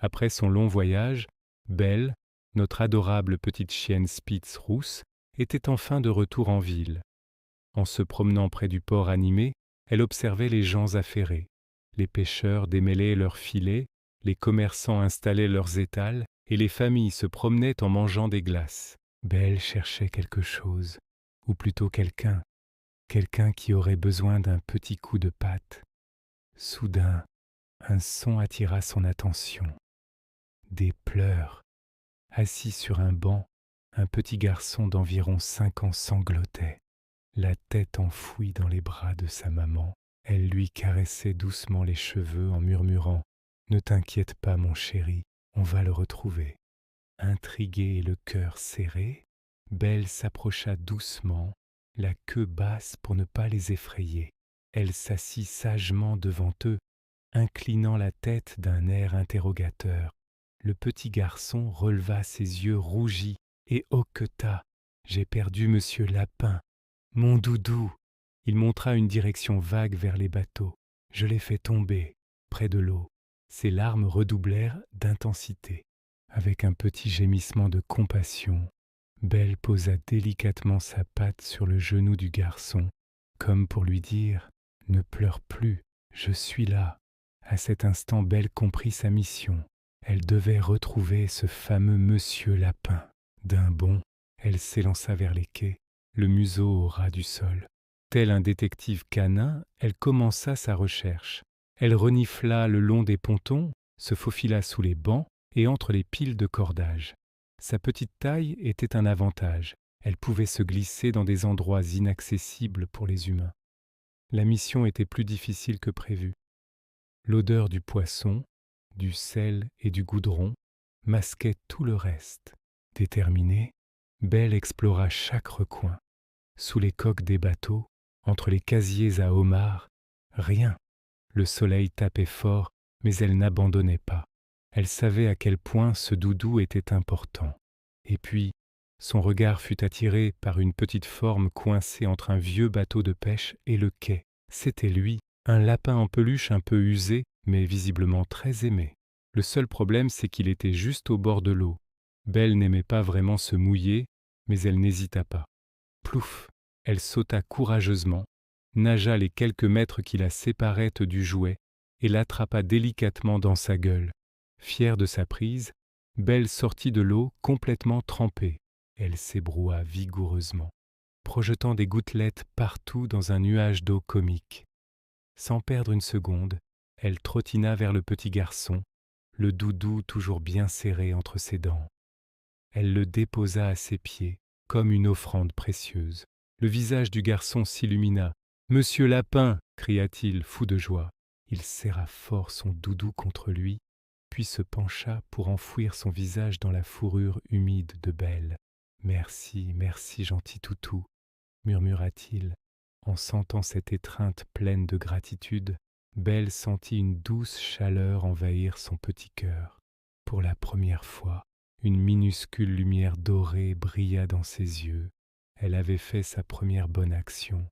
Après son long voyage, Belle, notre adorable petite chienne Spitz rousse, était enfin de retour en ville. En se promenant près du port animé, elle observait les gens affairés. Les pêcheurs démêlaient leurs filets, les commerçants installaient leurs étals, et les familles se promenaient en mangeant des glaces. Belle cherchait quelque chose, ou plutôt quelqu'un qui aurait besoin d'un petit coup de patte. Soudain, un son attira son attention. Des pleurs. Assis sur un banc, un petit garçon d'environ 5 ans sanglotait, la tête enfouie dans les bras de sa maman. Elle lui caressait doucement les cheveux en murmurant « Ne t'inquiète pas, mon chéri, on va le retrouver ». Intriguée et le cœur serré, Belle s'approcha doucement, la queue basse pour ne pas les effrayer. Elle s'assit sagement devant eux, inclinant la tête d'un air interrogateur. Le petit garçon releva ses yeux rougis et hoqueta. « J'ai perdu Monsieur Lapin, mon doudou !» Il montra une direction vague vers les bateaux. « Je l'ai fait tomber, près de l'eau. » Ses larmes redoublèrent d'intensité. Avec un petit gémissement de compassion, Belle posa délicatement sa patte sur le genou du garçon, comme pour lui dire « Ne pleure plus, je suis là ». À cet instant, Belle comprit sa mission. Elle devait retrouver ce fameux Monsieur Lapin. D'un bond, elle s'élança vers les quais, le museau au ras du sol. Tel un détective canin, elle commença sa recherche. Elle renifla le long des pontons, se faufila sous les bancs et entre les piles de cordage. Sa petite taille était un avantage. Elle pouvait se glisser dans des endroits inaccessibles pour les humains. La mission était plus difficile que prévu. L'odeur du poisson, du sel et du goudron masquait tout le reste. Déterminée, Belle explora chaque recoin. Sous les coques des bateaux, entre les casiers à homards, rien. Le soleil tapait fort, mais elle n'abandonnait pas. Elle savait à quel point ce doudou était important. Et puis, son regard fut attiré par une petite forme coincée entre un vieux bateau de pêche et le quai. C'était lui, un lapin en peluche un peu usé, mais visiblement très aimé. Le seul problème, c'est qu'il était juste au bord de l'eau. Belle n'aimait pas vraiment se mouiller, mais elle n'hésita pas. Plouf! Elle sauta courageusement, nagea les quelques mètres qui la séparaient du jouet et l'attrapa délicatement dans sa gueule. Fière de sa prise, Belle sortit de l'eau complètement trempée. Elle s'ébroua vigoureusement, projetant des gouttelettes partout dans un nuage d'eau comique. Sans perdre une seconde, elle trottina vers le petit garçon, le doudou toujours bien serré entre ses dents. Elle le déposa à ses pieds, comme une offrande précieuse. Le visage du garçon s'illumina. « Monsieur Lapin !» cria-t-il, fou de joie. Il serra fort son doudou contre lui, puis se pencha pour enfouir son visage dans la fourrure humide de Belle. « Merci, merci, gentil toutou !» murmura-t-il. En sentant cette étreinte pleine de gratitude, Belle sentit une douce chaleur envahir son petit cœur. Pour la première fois, une minuscule lumière dorée brilla dans ses yeux. Elle avait fait sa première bonne action.